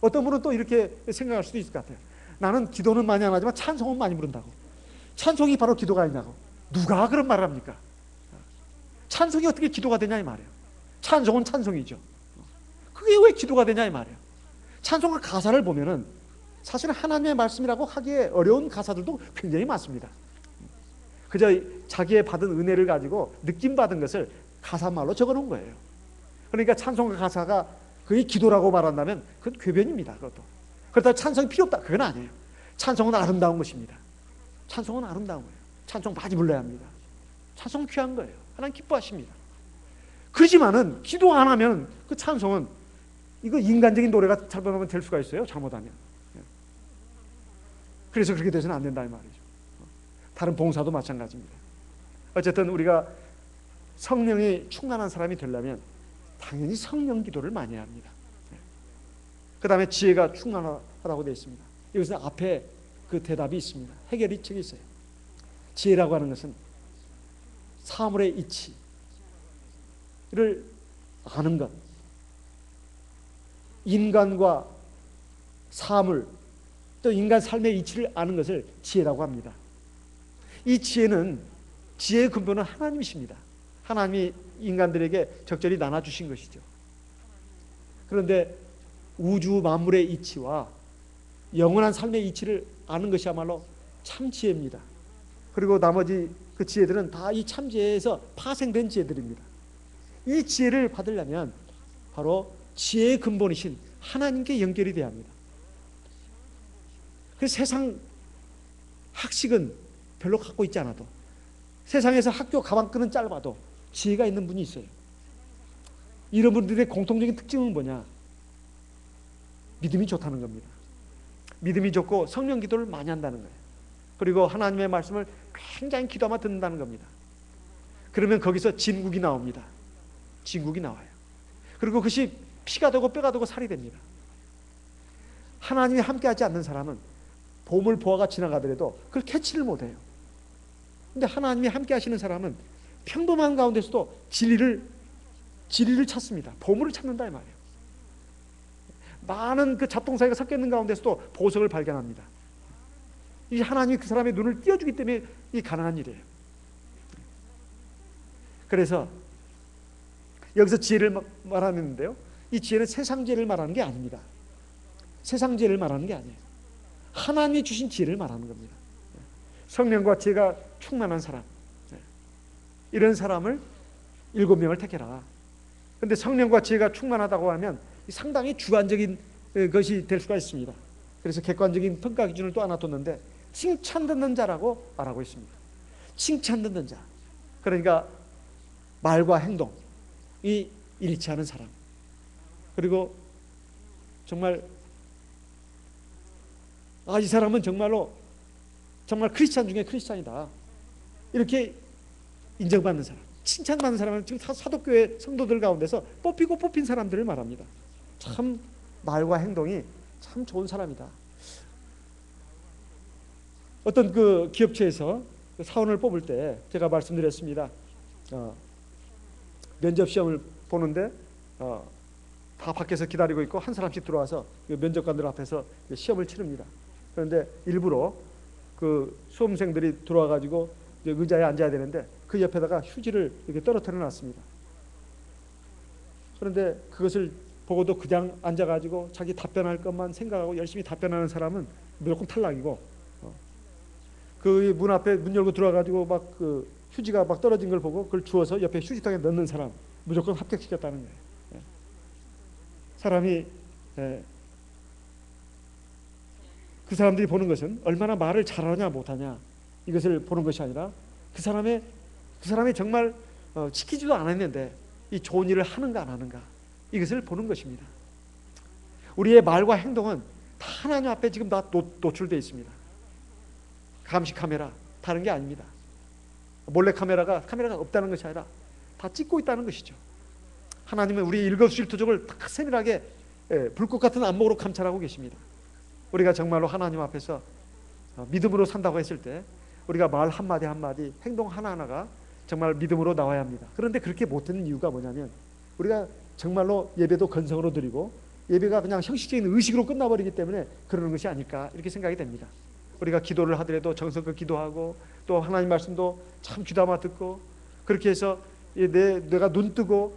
어떤 분은 또 이렇게 생각할 수도 있을 것 같아요. 나는 기도는 많이 안 하지만 찬송은 많이 부른다고. 찬송이 바로 기도가 아니냐고. 누가 그런 말을 합니까? 찬송이 어떻게 기도가 되냐 이 말이에요. 찬송은 찬송이죠. 그게 왜 기도가 되냐 이 말이에요. 찬송의 가사를 보면은 사실은 하나님의 말씀이라고 하기에 어려운 가사들도 굉장히 많습니다. 그저 자기의 받은 은혜를 가지고 느낌 받은 것을 가사말로 적어놓은 거예요. 그러니까 찬송의 가사가 그게 기도라고 말한다면 그건 궤변입니다. 그것도. 그렇다고 찬송이 필요 없다. 그건 아니에요. 찬송은 아름다운 것입니다. 찬송은 아름다운 거예요. 찬송 많이 불러야 합니다. 찬송은 귀한 거예요. 하나님 기뻐하십니다. 그렇지만은 기도 안 하면 그 찬송은 이거 인간적인 노래가 잘못하면 될 수가 있어요. 잘못하면. 그래서 그렇게 돼서는 안 된다 이 말이죠. 다른 봉사도 마찬가지입니다. 어쨌든 우리가 성령이 충만한 사람이 되려면 당연히 성령 기도를 많이 해야 합니다. 그 다음에 지혜가 충만하다고 되어 있습니다. 여기서 앞에 그 대답이 있습니다. 해결이 책이 있어요. 지혜라고 하는 것은 사물의 이치를 아는 것, 인간과 사물 또 인간 삶의 이치를 아는 것을 지혜라고 합니다. 이 지혜는 지혜의 근본은 하나님이십니다. 하나님이 인간들에게 적절히 나눠주신 것이죠. 그런데 우주 만물의 이치와 영원한 삶의 이치를 아는 것이야말로 참 지혜입니다. 그리고 나머지 그 지혜들은 다 이 참 지혜에서 파생된 지혜들입니다. 이 지혜를 받으려면 바로 지혜의 근본이신 하나님께 연결이 돼야 합니다. 그래서 세상 학식은 별로 갖고 있지 않아도 세상에서 학교 가방끈은 짧아도 지혜가 있는 분이 있어요. 이런 분들의 공통적인 특징은 뭐냐? 믿음이 좋다는 겁니다. 믿음이 좋고 성령 기도를 많이 한다는 거예요. 그리고 하나님의 말씀을 굉장히 기도하며 듣는다는 겁니다. 그러면 거기서 진국이 나옵니다. 진국이 나와요. 그리고 그것이 피가 되고 뼈가 되고 살이 됩니다. 하나님이 함께하지 않는 사람은 보물 보화가 지나가더라도 그걸 캐치를 못해요. 근데 하나님이 함께 하시는 사람은 평범한 가운데서도 진리를 찾습니다. 보물을 찾는다 이 말이에요. 많은 그 잡동사니가 섞여 있는 가운데서도 보석을 발견합니다. 이 하나님이 그 사람의 눈을 띄워주기 때문에 이 가능한 일이에요. 그래서 여기서 지혜를 말하는데요, 이 지혜는 세상 지혜를 말하는 게 아닙니다. 세상 지혜를 말하는 게 아니에요. 하나님이 주신 지혜를 말하는 겁니다. 성령과 지혜가 충만한 사람, 이런 사람을 7명을 택해라. 그런데 성령과 지혜가 충만하다고 하면 상당히 주관적인 것이 될 수가 있습니다. 그래서 객관적인 평가 기준을 또 하나 뒀는데, 칭찬 듣는 자라고 말하고 있습니다. 칭찬 듣는 자, 그러니까 말과 행동이 일치하는 사람, 그리고 정말 이 사람은 정말로 정말 크리스찬 중에 크리스찬이다, 이렇게 인정받는 사람, 칭찬받는 사람은 지금 사도교회 성도들 가운데서 뽑히고 뽑힌 사람들을 말합니다. 참 말과 행동이 참 좋은 사람이다. 어떤 그 기업체에서 사원을 뽑을 때 제가 말씀드렸습니다. 면접 시험을 보는데 다 밖에서 기다리고 있고 한 사람씩 들어와서 면접관들 앞에서 시험을 치릅니다. 그런데 일부러 그 수험생들이 들어와가지고 의자에 앉아야 되는데 그 옆에다가 휴지를 이렇게 떨어뜨려 놨습니다. 그런데 그것을 보고도 그냥 앉아가지고 자기 답변할 것만 생각하고 열심히 답변하는 사람은 무조건 탈락이고, 그 문 앞에 문 열고 들어와가지고 막 그 휴지가 막 떨어진 걸 보고 그걸 주워서 옆에 휴지통에 넣는 사람 무조건 합격시켰다는 거예요. 사람이 그 사람들이 보는 것은 얼마나 말을 잘하냐 못하냐 이것을 보는 것이 아니라 그 사람이 정말 시키지도 않았는데 이 좋은 일을 하는가 안 하는가, 이것을 보는 것입니다. 우리의 말과 행동은 다 하나님 앞에 지금 다 노출되어 있습니다. 감시 카메라, 다른 게 아닙니다. 몰래 카메라가 없다는 것이 아니라 다 찍고 있다는 것이죠. 하나님은 우리의 일거수일투족을 다 세밀하게 불꽃 같은 안목으로 감찰하고 계십니다. 우리가 정말로 하나님 앞에서 믿음으로 산다고 했을 때 우리가 말 한마디 한마디, 행동 하나하나가 정말 믿음으로 나와야 합니다. 그런데 그렇게 못하는 이유가 뭐냐면 우리가 정말로 예배도 건성으로 드리고 예배가 그냥 형식적인 의식으로 끝나버리기 때문에 그러는 것이 아닐까, 이렇게 생각이 됩니다. 우리가 기도를 하더라도 정성껏 기도하고 또 하나님 말씀도 참 귀담아 듣고, 그렇게 해서 내가 눈 뜨고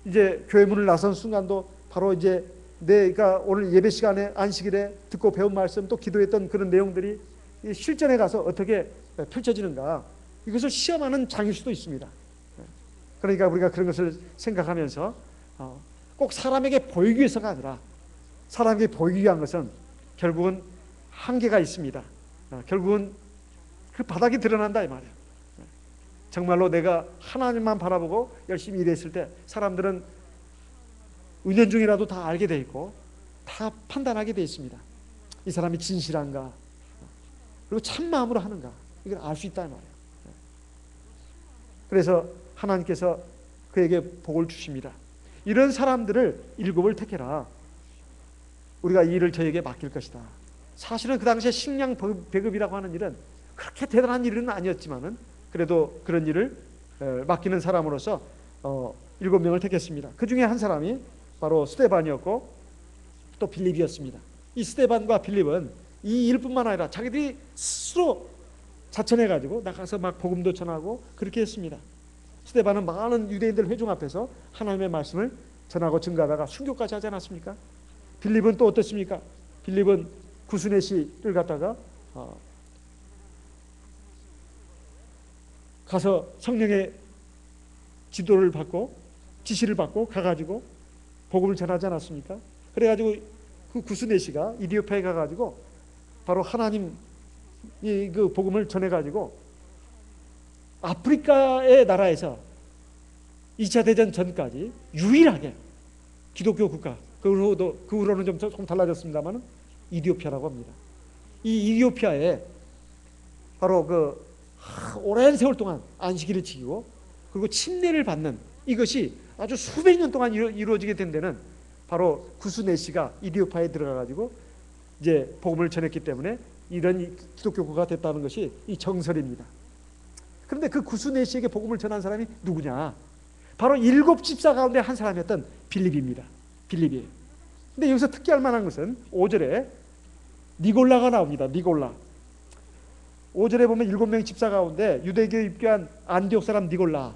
이제 교회 문을 나선 순간도 바로 이제 내가 오늘 예배 시간에 안식일에 듣고 배운 말씀 또 기도했던 그런 내용들이 실전에 가서 어떻게 펼쳐지는가, 이것을 시험하는 장일 수도 있습니다. 그러니까 우리가 그런 것을 생각하면서 꼭 사람에게 보이기 위해서가 아니라 사람에게 보이기 위한 것은 결국은 한계가 있습니다. 결국은 그 바닥이 드러난다 이 말이에요. 정말로 내가 하나님만 바라보고 열심히 일했을 때 사람들은 은연중이라도 다 알게 돼 있고 다 판단하게 돼 있습니다. 이 사람이 진실한가, 그리고 참마음으로 하는가, 이걸 알 수 있다 이 말이에요. 그래서 하나님께서 그에게 복을 주십니다. 이런 사람들을 7을 택해라. 우리가 이 일을 저에게 맡길 것이다. 사실은 그 당시에 식량 배급이라고 하는 일은 그렇게 대단한 일은 아니었지만은 그래도 그런 일을 맡기는 사람으로서 7명을 택했습니다. 그 중에 한 사람이 바로 스데반이었고 또 빌립이었습니다. 이 스데반과 빌립은 이 일뿐만 아니라 자기들이 스스로 자천해가지고 나가서 막 복음도 전하고 그렇게 했습니다. 스데반은 많은 유대인들 회중 앞에서 하나님의 말씀을 전하고 증거하다가 순교까지 하지 않았습니까? 빌립은 또 어떻습니까? 빌립은 구스네시를 갖다가 가서 성령의 지도를 받고 지시를 받고 가가지고 복음을 전하지 않았습니까? 그래가지고 그 구스네시가 이디오피아에 가가지고 바로 하나님 그 복음을 전해가지고 아프리카의 나라에서 2차 대전 전까지 유일하게 기독교 국가, 그 후로는 좀 조금 달라졌습니다만 이디오피아라고 합니다. 이 이디오피아에 바로 그 오랜 세월 동안 안식일을 지키고 그리고 침례를 받는 이것이 아주 수백 년 동안 이루어지게 된 데는 바로 구스네시가 이디오피아에 들어가가지고 이제 복음을 전했기 때문에 이런 기독교 국가가 됐다는 것이 이 정설입니다. 그런데 그 구스네시에게 복음을 전한 사람이 누구냐? 바로 7 집사 가운데 한 사람이었던 빌립입니다. 빌립이에요. 근데 여기서 특기할 만한 것은 5절에 니골라가 나옵니다. 니골라. 5절에 보면 7명의 집사 가운데 유대교에 입교한 안디옥 사람 니골라.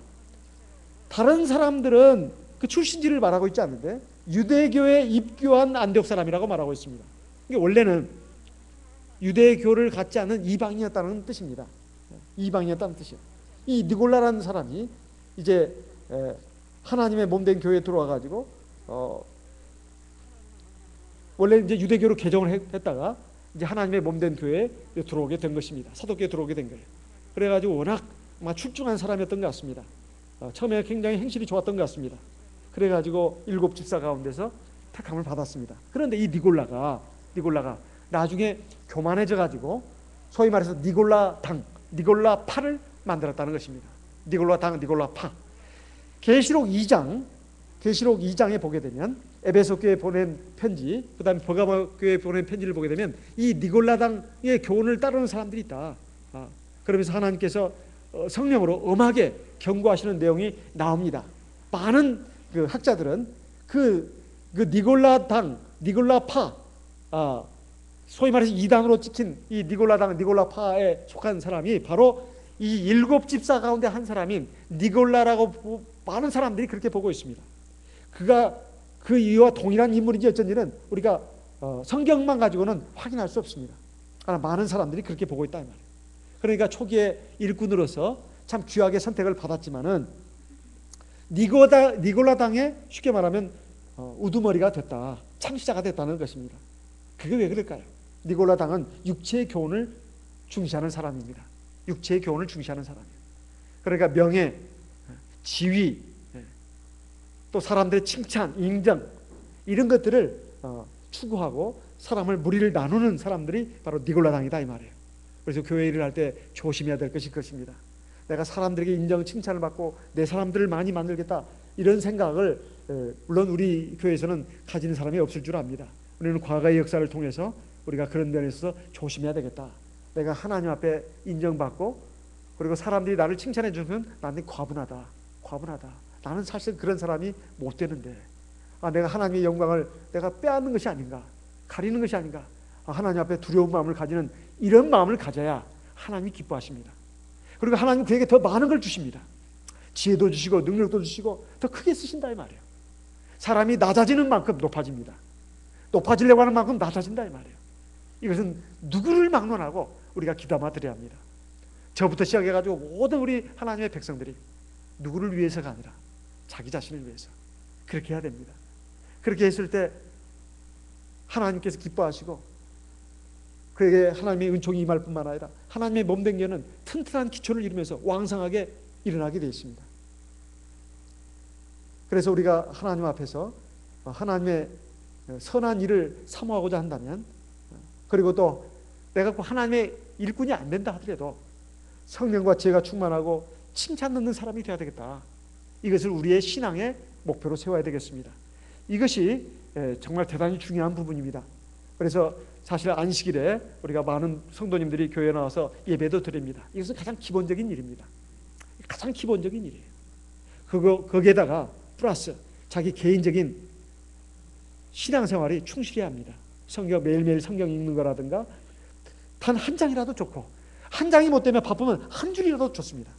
다른 사람들은 그 출신지를 말하고 있지 않는데 유대교에 입교한 안디옥 사람이라고 말하고 있습니다. 이게 원래는 유대교를 갖지 않은 이방인이었다는 뜻입니다. 이방인이었다는 뜻이에요. 이 니골라라는 사람이 이제 하나님의 몸된 교회에 들어와 가지고 원래 이제 유대교로 개종을 했다가 이제 하나님의 몸된 교회에 들어오게 된 것입니다. 사도교에 들어오게 된 거예요. 그래가지고 워낙 출중한 사람이었던 것 같습니다. 처음에 굉장히 행실이 좋았던 것 같습니다. 그래가지고 7 집사 가운데서 택함을 받았습니다. 그런데 이 니골라가 나중에 교만해져 가지고 소위 말해서 니골라파를 만들었다는 것입니다. 니골라파. 계시록 2장에 보게 되면 에베소 교회에 보낸 편지, 그 다음에 버가모 교회에 보낸 편지를 보게 되면 이 니골라당의 교훈을 따르는 사람들이 있다. 그러면서 하나님께서 성령으로 엄하게 경고하시는 내용이 나옵니다. 많은 그 학자들은 그 니골라파, 소위 말해서 이단으로 찍힌 이 니골라파에 속한 사람이 바로 이 7 집사 가운데 한 사람인 니골라라고 많은 사람들이 그렇게 보고 있습니다. 그가 그 이와 동일한 인물인지 어쩐지는 우리가 성경만 가지고는 확인할 수 없습니다. 많은 사람들이 그렇게 보고 있다 이 말이에요. 그러니까 초기에 일꾼으로서 참 귀하게 선택을 받았지만은 니골라당에 쉽게 말하면 우두머리가 됐다, 창시자가 됐다는 것입니다. 그게 왜 그럴까요? 니골라당은 육체의 교훈을 중시하는 사람입니다. 육체의 교훈을 중시하는 사람이에요. 그러니까 명예, 지위, 또 사람들의 칭찬, 인정, 이런 것들을 추구하고 사람을 무리를 나누는 사람들이 바로 니골라당이다 이 말이에요. 그래서 교회 일을 할 때 조심해야 될 것이 그것입니다. 내가 사람들에게 인정, 칭찬을 받고 내 사람들을 많이 만들겠다, 이런 생각을 물론 우리 교회에서는 가지는 사람이 없을 줄 압니다. 우리는 과거의 역사를 통해서 우리가 그런 면에서 조심해야 되겠다. 내가 하나님 앞에 인정받고 그리고 사람들이 나를 칭찬해 주면 나는 과분하다. 나는 사실 그런 사람이 못 되는데 내가 하나님의 영광을 내가 빼앗는 것이 아닌가, 가리는 것이 아닌가, 하나님 앞에 두려운 마음을 가지는 이런 마음을 가져야 하나님이 기뻐하십니다. 그리고 하나님 그에게 더 많은 걸 주십니다. 지혜도 주시고 능력도 주시고 더 크게 쓰신다 이 말이에요. 사람이 낮아지는 만큼 높아집니다. 높아지려고 하는 만큼 낮아진다 이 말이에요. 이것은 누구를 막론하고 우리가 귀담아 드려야 합니다. 저부터 시작해가지고 모든 우리 하나님의 백성들이 누구를 위해서가 아니라 자기 자신을 위해서 그렇게 해야 됩니다. 그렇게 했을 때 하나님께서 기뻐하시고 그에게 하나님의 은총이 임할 뿐만 아니라 하나님의 몸된 교회는 튼튼한 기초를 이루면서 왕성하게 일어나게 되어 있습니다. 그래서 우리가 하나님 앞에서 하나님의 선한 일을 사모하고자 한다면, 그리고 또 내가 하나님의 일꾼이 안 된다 하더라도 성령과 지혜가 충만하고 칭찬 듣는 사람이 되어야 되겠다. 이것을 우리의 신앙의 목표로 세워야 되겠습니다. 이것이 정말 대단히 중요한 부분입니다. 그래서 사실 안식일에 우리가 많은 성도님들이 교회에 나와서 예배도 드립니다. 이것은 가장 기본적인 일입니다. 가장 기본적인 일이에요. 거기에다가 플러스 자기 개인적인 신앙생활이 충실해야 합니다. 매일매일 성경 읽는 거라든가 단 한 장이라도 좋고, 한 장이 못 되면 바쁘면 한 줄이라도 좋습니다.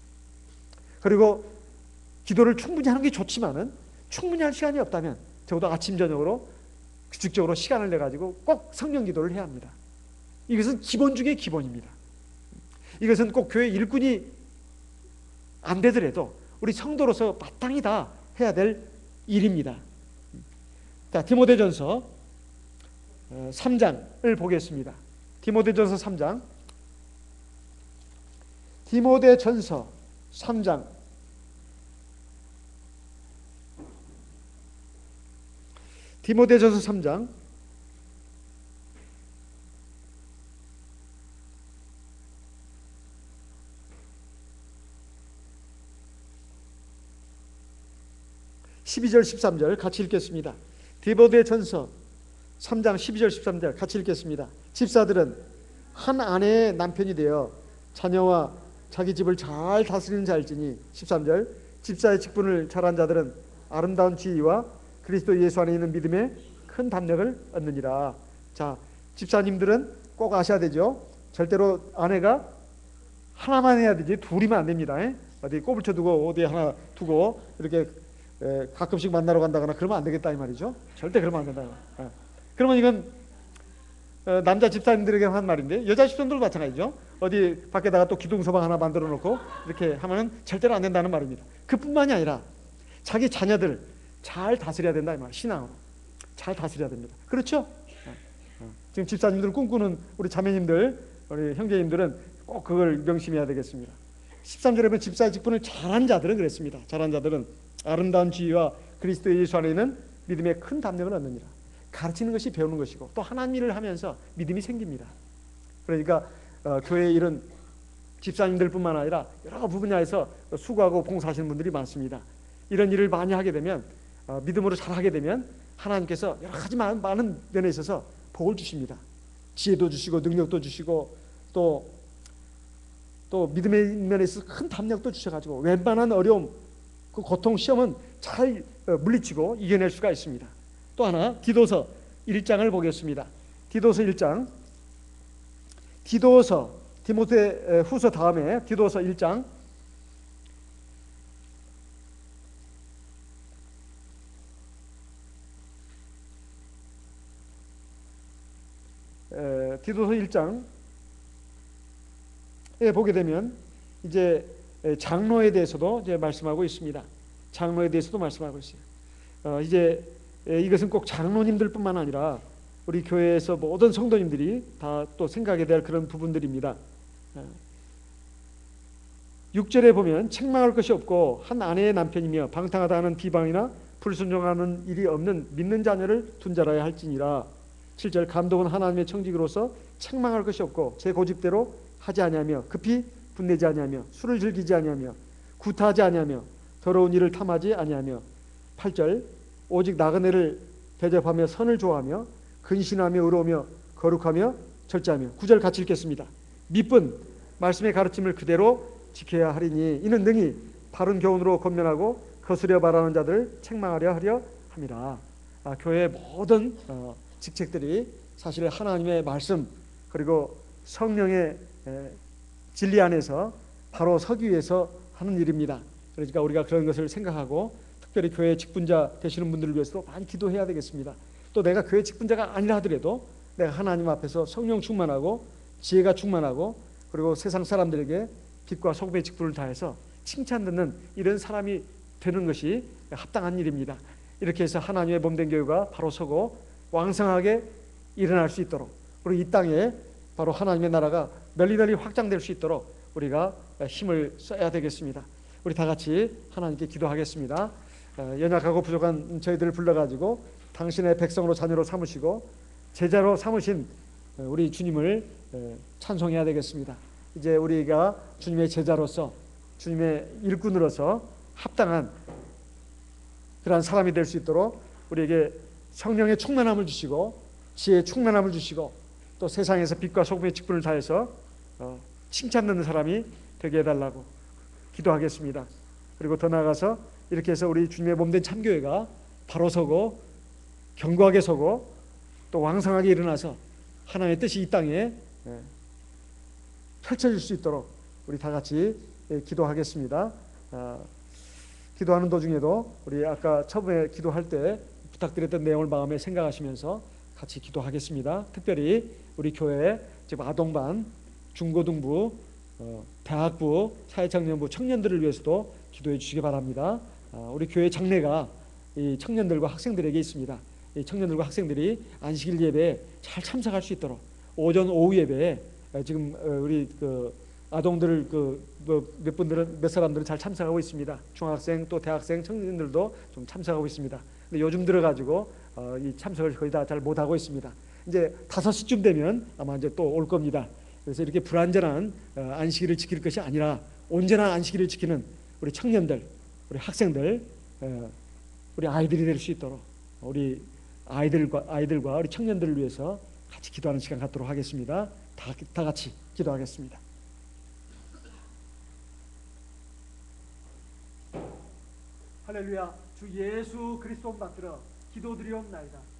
그리고 기도를 충분히 하는 게 좋지만은 충분히 할 시간이 없다면 적어도 아침 저녁으로 규칙적으로 시간을 내가지고 꼭 성령 기도를 해야 합니다. 이것은 기본 중의 기본입니다. 이것은 꼭 교회 일꾼이 안 되더라도 우리 성도로서 마땅히 다 해야 될 일입니다. 자, 디모데전서 3장을 보겠습니다. 디모데전서 3장. 디모데전서 3장. 디모데전서 3장 12절 13절 같이 읽겠습니다. 디모데전서 3장 12절 13절 같이 읽겠습니다. 집사들은 한 아내의 남편이 되어 자녀와 자기 집을 잘 다스리는 자일지니, 13절 집사의 직분을 잘한 자들은 아름다운 지위와 그리스도 예수 안에 있는 믿음에 큰 담력을 얻느니라. 자, 집사님들은 꼭 아셔야 되죠. 절대로 아내가 하나만 해야 되지 둘이면 안 됩니다. 어디 꼬불쳐 두고 어디 하나 두고 이렇게 가끔씩 만나러 간다거나 그러면 안 되겠다 이 말이죠. 절대 그러면 안 된다. 그러면 이건 남자 집사님들에게 한 말인데 여자 집사님들도 마찬가지죠. 어디 밖에다가 또 기둥서방 하나 만들어 놓고 이렇게 하면은 절대로 안 된다는 말입니다. 그뿐만이 아니라 자기 자녀들 잘 다스려야 된다 이 말. 신앙으로 잘 다스려야 됩니다. 그렇죠? 지금 집사님들 꿈꾸는 우리 자매님들, 우리 형제님들은 꼭 그걸 명심해야 되겠습니다. 13절에 보면 집사의 직분을 잘한 자들은 그랬습니다. 잘한 자들은 아름다운 지위와 그리스도 예수 안에 있는 믿음의 큰 담력을 얻느니라. 가르치는 것이 배우는 것이고 또 하나님 일을 하면서 믿음이 생깁니다. 그러니까 교회에 이런 집사님들뿐만 아니라 여러 분야에서 수고하고 봉사하시는 분들이 많습니다. 이런 일을 많이 하게 되면 믿음으로 잘하게 되면 하나님께서 여러 가지 많은 면에 있어서 복을 주십니다. 지혜도 주시고 능력도 주시고 또 믿음의 면에 있어서 큰 담력도 주셔가지고 웬만한 어려움, 그 고통, 시험은 잘 물리치고 이겨낼 수가 있습니다. 또 하나 디도서 1장을 보겠습니다. 디도서 1장, 디모데 후서 다음에 디도서 1장 디도서 1장에 보게 되면 이제 장로에 대해서도 이제 말씀하고 있습니다. 장로에 대해서도 말씀하고 있어요. 이제 이것은 꼭 장로님들뿐만 아니라 우리 교회에서 모든 성도님들이 다 또 생각해야 될 그런 부분들입니다. 6절에 보면 책망할 것이 없고 한 아내의 남편이며 방탕하다 하는 비방이나 불순종하는 일이 없는 믿는 자녀를 둔 자라야 할지니라. 7절 감독은 하나님의 청직으로서 책망할 것이 없고 제 고집대로 하지 아니하며 급히 분내지 아니하며 술을 즐기지 아니하며 구타하지 아니하며 더러운 일을 탐하지 아니하며 8절 오직 나그네를 대접하며 선을 좋아하며 근신하며 의로우며 거룩하며 절제하며 9절 같이 읽겠습니다. 밑분 말씀의 가르침을 그대로 지켜야 하리니 이는 능히 바른 교훈으로 권면하고 거스려 말하는 자들을 책망하려 하려 함이라. 교회의 모든 직책들이 사실 하나님의 말씀 그리고 성령의 진리 안에서 바로 서기 위해서 하는 일입니다. 그러니까 우리가 그런 것을 생각하고 특별히 교회 직분자 되시는 분들을 위해서도 많이 기도해야 되겠습니다. 또 내가 교회 직분자가 아니라 하더라도 내가 하나님 앞에서 성령 충만하고 지혜가 충만하고 그리고 세상 사람들에게 빛과 소금의 직분을 다해서 칭찬 듣는 이런 사람이 되는 것이 합당한 일입니다. 이렇게 해서 하나님의 몸된 교회가 바로 서고 왕성하게 일어날 수 있도록 그리고 이 땅에 바로 하나님의 나라가 널리 확장될 수 있도록 우리가 힘을 써야 되겠습니다. 우리 다 같이 하나님께 기도하겠습니다. 연약하고 부족한 저희들을 불러가지고 당신의 백성으로 자녀로 삼으시고 제자로 삼으신 우리 주님을 찬송해야 되겠습니다. 이제 우리가 주님의 제자로서 주님의 일꾼으로서 합당한 그러한 사람이 될 수 있도록 우리에게 성령의 충만함을 주시고 지혜의 충만함을 주시고 또 세상에서 빛과 소금의 직분을 다해서 칭찬 듣는 사람이 되게 해달라고 기도하겠습니다. 그리고 더 나아가서 이렇게 해서 우리 주님의 몸된 참교회가 바로 서고 견고하게 서고 또 왕성하게 일어나서 하나님의 뜻이 이 땅에 펼쳐질 수 있도록 우리 다 같이 기도하겠습니다. 기도하는 도중에도 우리 아까 처음에 기도할 때 부탁드렸던 내용을 마음에 생각하시면서 같이 기도하겠습니다. 특별히 우리 교회 지금 아동반, 중고등부, 대학부, 사회청년부 청년들을 위해서도 기도해 주시기 바랍니다. 우리 교회 장례가 이 청년들과 학생들에게 있습니다. 이 청년들과 학생들이 안식일 예배에 잘 참석할 수 있도록 오전 오후 예배에 지금 우리 아동들 몇 분들은 몇 사람들은 잘 참석하고 있습니다. 중학생 또 대학생 청년들도 좀 참석하고 있습니다. 근데 요즘 들어가지고 이 참석을 거의 다 잘 못하고 있습니다. 이제 5시쯤 되면 아마 이제 또 올 겁니다. 그래서 이렇게 불완전한 안식일을 지킬 것이 아니라 온전한 안식일을 지키는 우리 청년들, 우리 학생들, 우리 아이들이 될 수 있도록 우리 아이들과 우리 청년들을 위해서 같이 기도하는 시간 갖도록 하겠습니다. 다 같이 기도하겠습니다. 할렐루야. 주 예수 그리스도 받들어 기도드리옵나이다.